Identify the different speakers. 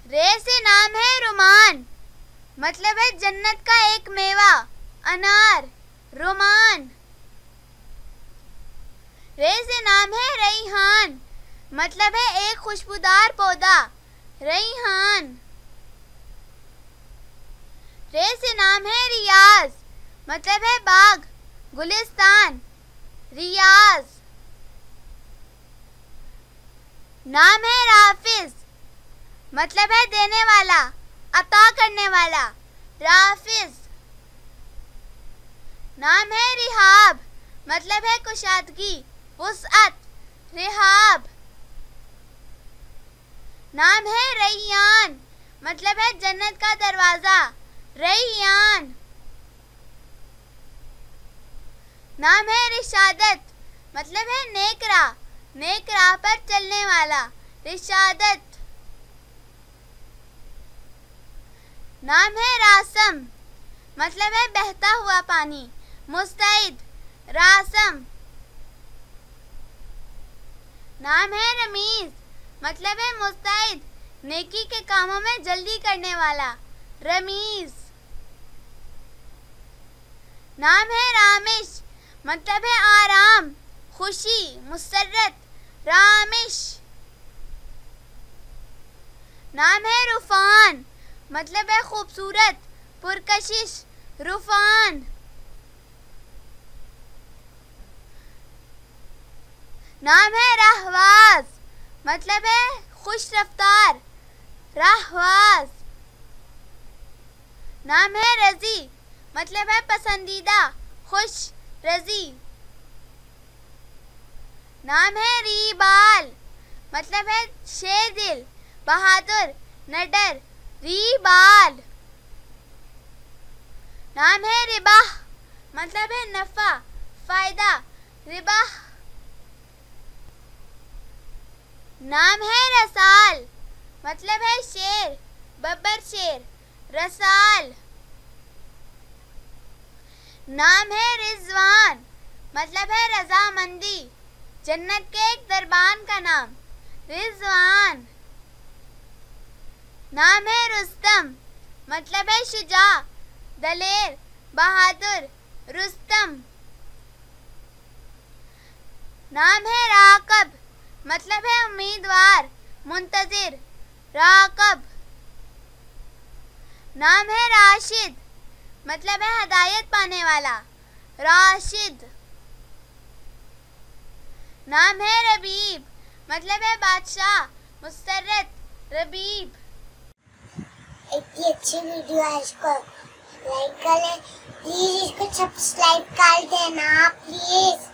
Speaker 1: रे से नाम है रुमान, मतलब है जन्नत का एक मेवा, अनार, रोमान। रे से नाम है रैहान, मतलब है एक खुशबूदार पौधा, रैहान। रे से नाम है रियाज, मतलब है बाग, गुलिस्तान, रियाज। नाम है राफिज, मतलब है देने वाला, अता करने वाला, राफिज। नाम है रिहाब, मतलब है कुशादगी, वुसअत, रिहाब। नाम है रैयान, मतलब है जन्नत का दरवाजा, रैयान। नाम है रिशादत, मतलब है नेक राह, नेक राह पर चलने वाला, रिशादत। नाम है रासम, मतलब है बहता हुआ पानी, मुस्तैद, रासम। नाम है रमीज, मतलब है मुस्तैद, नेकी के कामों में जल्दी करने वाला, रमीज। नाम है रामिश, मतलब है आराम, खुशी, मुसर्रत, रामिश। नाम है रुफान, मतलब है खूबसूरत, पुरकशिश, रुफान। नाम है रहवाज, मतलब है खुश रफ्तार, रहवाज। नाम है रजी, मतलब है पसंदीदा, खुश, रजी। नाम है रीबाल, मतलब है शेर दिल, बहादुर, नडर, रीबाल। नाम है रिबाह, मतलब है नफा, फायदा, रिबाह। नाम है रसाल, मतलब है शेर, बब्बर शेर, रसाल। नाम है रिजवान, मतलब है रजामंदी, जन्नत के एक दरबान का नाम, रिजवान। नाम है रुस्तम, मतलब है शुजा, दलेर, बहादुर, रुस्तम। नाम है राकब, मतलब है उम्मीदवार, मुंतजिर, राकब। नाम है राशिद, मतलब है हदायत पाने वाला, राशिद। नाम है रबीब, मतलब है बादशाह, मुसर्रत, रबीब।
Speaker 2: इतनी अच्छी वीडियो है, इसको लाइक कर लें प्लीज, इसको सब्सक्राइब कर देना प्लीज।